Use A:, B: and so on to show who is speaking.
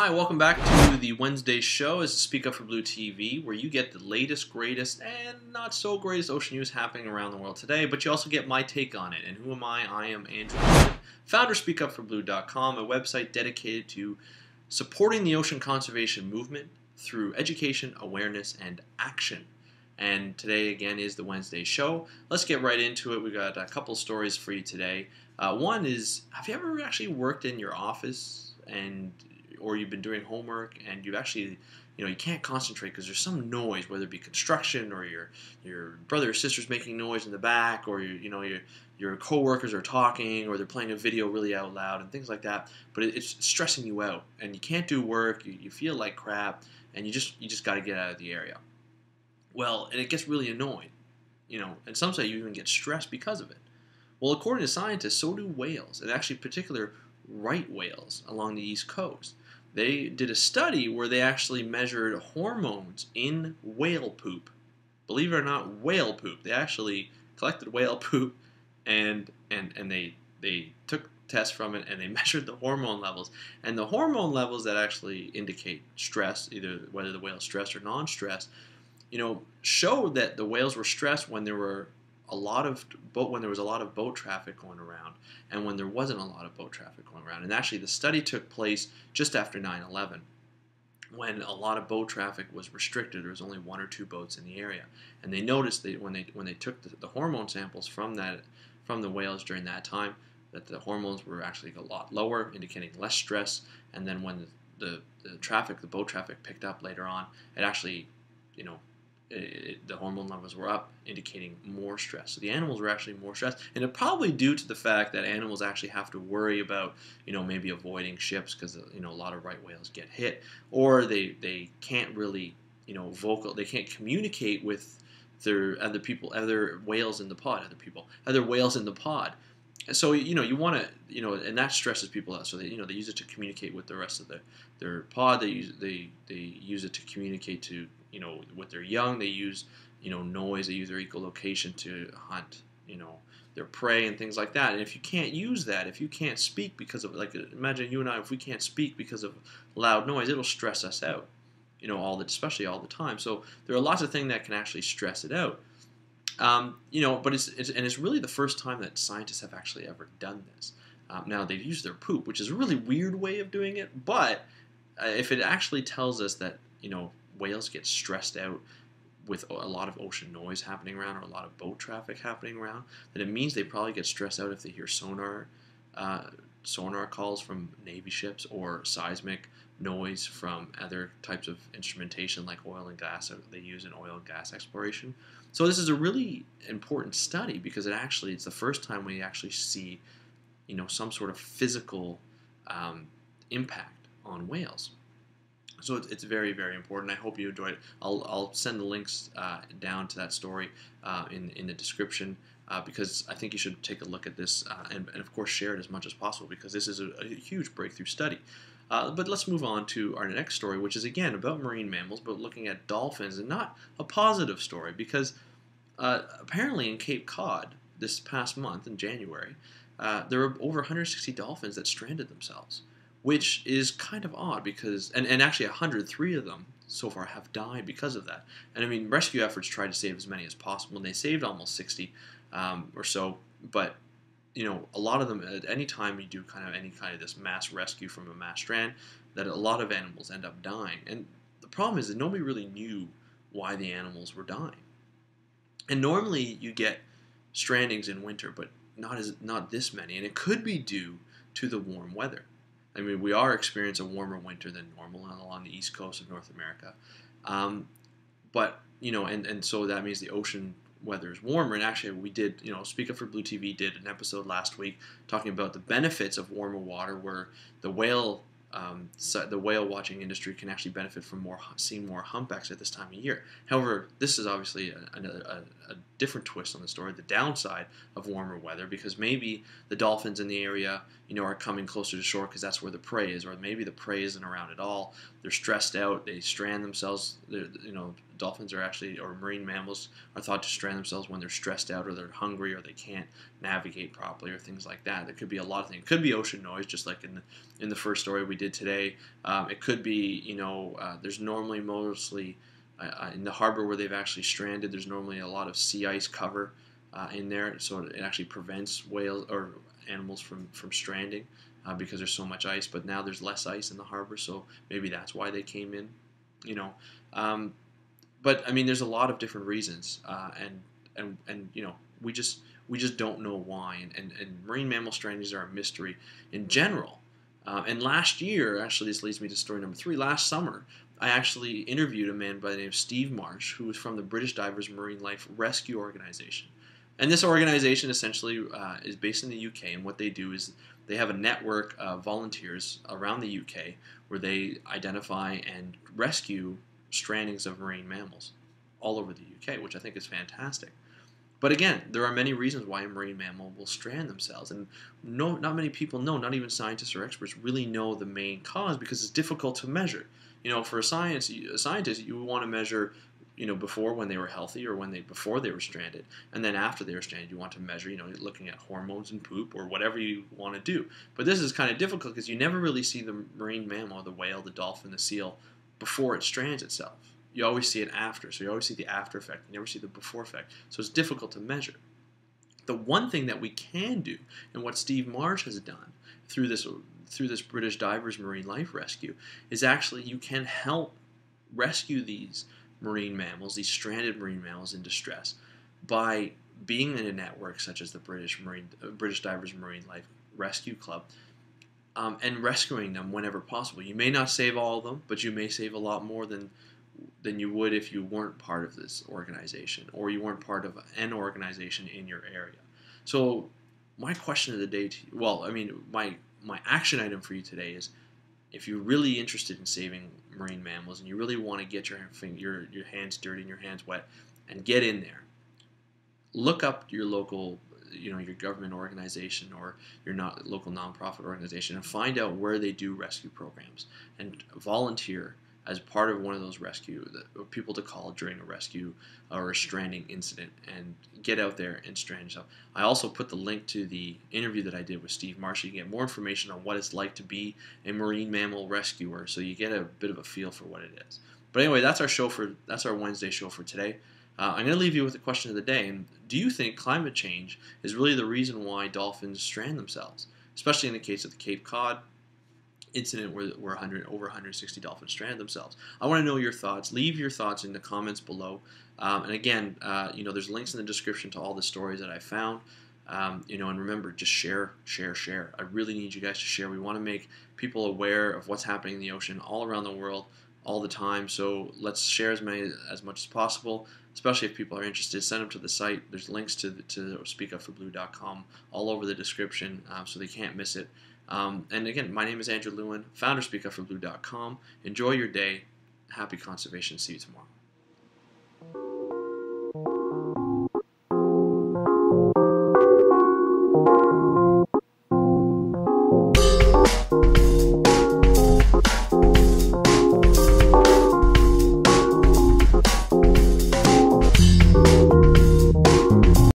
A: Hi, welcome back to the Wednesday show. This is Speak Up for Blue TV, where you get the latest, greatest, and not so greatest ocean news happening around the world today, but you also get my take on it. And who am I? I am Andrew, founder of SpeakUpForBlue.com, a website dedicated to supporting the ocean conservation movement through education, awareness, and action. And today, again, is the Wednesday show. Let's get right into it. We've got a couple stories for you today. One is, have you ever actually worked in your office or you've been doing homework and you've actually, you can't concentrate because there's some noise, whether it be construction or your brother or sister's making noise in the back, or your coworkers are talking, or they're playing a video really out loud and things like that. But it's stressing you out and you can't do work. You feel like crap, and you just got to get out of the area. Well, and it gets really annoying, and some say you even get stressed because of it. Well, according to scientists, so do whales, and actually particular right whales along the East Coast. They did a study where they actually measured hormones in whale poop. Believe it or not, whale poop. They actually collected whale poop and they took tests from it and they measured the hormone levels. And the hormone levels that actually indicate stress, either whether the whale's stressed or non-stressed, showed that the whales were stressed when there was a lot of boat traffic going around, and when there wasn't a lot of boat traffic going around. And actually, the study took place just after 9/11, when a lot of boat traffic was restricted. There was only one or two boats in the area, and they noticed that when they took the hormone samples from the whales during that time, that the hormones were actually a lot lower, indicating less stress. And then when the boat traffic picked up later on, it actually, the hormone levels were up, indicating more stress. So the animals were actually more stressed, and it's probably due to the fact that animals actually have to worry about, maybe avoiding ships because, a lot of right whales get hit, or they can't really, they can't communicate with their other whales in the pod. So you want to, and that stresses people out. So they use it to communicate with the rest of their pod. They use it to communicate to with their young. They use noise. They use their echolocation to hunt their prey and things like that. And if you can't use that, if you can't speak because of, like, imagine you and I, if we can't speak because of loud noise, it'll stress us out. Especially all the time. So there are lots of things that can actually stress it out. But it's really the first time that scientists have actually ever done this. Now, they've used their poop, which is a really weird way of doing it, but if it actually tells us that, whales get stressed out with a lot of ocean noise happening around, or a lot of boat traffic happening around, then it means they probably get stressed out if they hear sonar calls from Navy ships, or seismic noise from other types of instrumentation like oil and gas that they use in oil and gas exploration. So this is a really important study because it's the first time we actually see, some sort of physical impact on whales. So it's very, very important. I hope you enjoyed it. I'll send the links down to that story in the description, because I think you should take a look at this and of course share it as much as possible, because this is a huge breakthrough study. But let's move on to our next story, which is again about marine mammals, but looking at dolphins, and not a positive story, because apparently in Cape Cod this past month in January, there were over 160 dolphins that stranded themselves, which is kind of odd because, and actually 103 of them so far have died because of that. And I mean, rescue efforts tried to save as many as possible, and they saved almost 60 or so, but a lot of them, at any time you do any kind of this mass rescue from a mass strand, that a lot of animals end up dying. And the problem is that nobody really knew why the animals were dying. And normally you get strandings in winter, but not this many, and it could be due to the warm weather. I mean, we are experiencing a warmer winter than normal along the east coast of North America, but and so that means the ocean weather is warmer. And actually, we did, Speak Up for Blue TV did an episode last week talking about the benefits of warmer water, where the whale watching industry can actually benefit from seeing more humpbacks at this time of year. However, this is obviously a different twist on the story, the downside of warmer weather, because maybe the dolphins in the area, are coming closer to shore because that's where the prey is, or maybe the prey isn't around at all. They're stressed out. They strand themselves. dolphins are actually, or marine mammals, are thought to strand themselves when they're stressed out or they're hungry or they can't navigate properly or things like that. There could be a lot of things. It could be ocean noise, just like in the first story we did today. It could be, there's normally mostly in the harbor where they've actually stranded, there's normally a lot of sea ice cover in there, so it actually prevents whales or animals from stranding because there's so much ice. But now there's less ice in the harbor, so maybe that's why they came in. You know, but I mean, there's a lot of different reasons, and we just don't know why. And marine mammal strandings are a mystery in general. And last year, actually, this leads me to story number 3. Last summer, I actually interviewed a man by the name of Steve Marsh, who was from the British Divers Marine Life Rescue Organization. And this organization essentially is based in the UK, and what they do is they have a network of volunteers around the UK where they identify and rescue strandings of marine mammals all over the UK, which I think is fantastic. But again, there are many reasons why a marine mammal will strand themselves, and not many people know, not even scientists or experts, really know the main cause because it's difficult to measure. For a scientist, you want to measure, before when they were healthy or before they were stranded, and then after they were stranded, you want to measure, looking at hormones and poop or whatever you want to do. But this is kind of difficult because you never really see the marine mammal, the whale, the dolphin, the seal, before it strands itself. You always see it after, so you always see the after effect. You never see the before effect, so it's difficult to measure. The one thing that we can do, and what Steve Marsh has done through this British Divers Marine Life Rescue, is actually you can help rescue these marine mammals, these stranded marine mammals in distress, by being in a network such as the British Divers Marine Life Rescue Club, and rescuing them whenever possible. You may not save all of them, but you may save a lot more than you would if you weren't part of this organization or you weren't part of an organization in your area. So my question of the day to you, my action item for you today is, if you're really interested in saving marine mammals and you really want to get your hands dirty and your hands wet and get in there, look up your local, your government organization or your local nonprofit organization and find out where they do rescue programs and volunteer as part of one of those people to call during a rescue or a stranding incident, and get out there and strand yourself. I also put the link to the interview that I did with Steve Marsh. You can get more information on what it's like to be a marine mammal rescuer, so you get a bit of a feel for what it is. But anyway, that's our Wednesday show for today. I'm going to leave you with the question of the day. And do you think climate change is really the reason why dolphins strand themselves, especially in the case of the Cape Cod incident where over 160 dolphins stranded themselves? I want to know your thoughts. Leave your thoughts in the comments below. And again, there's links in the description to all the stories that I found. And remember, just share. I really need you guys to share. We want to make people aware of what's happening in the ocean all around the world, all the time. So let's share as much as possible, especially if people are interested. Send them to the site. There's links to speakupforblue.com all over the description, so they can't miss it. And again, my name is Andrew Lewin, founder of speakupforblue.com. Enjoy your day. Happy conservation. See you tomorrow.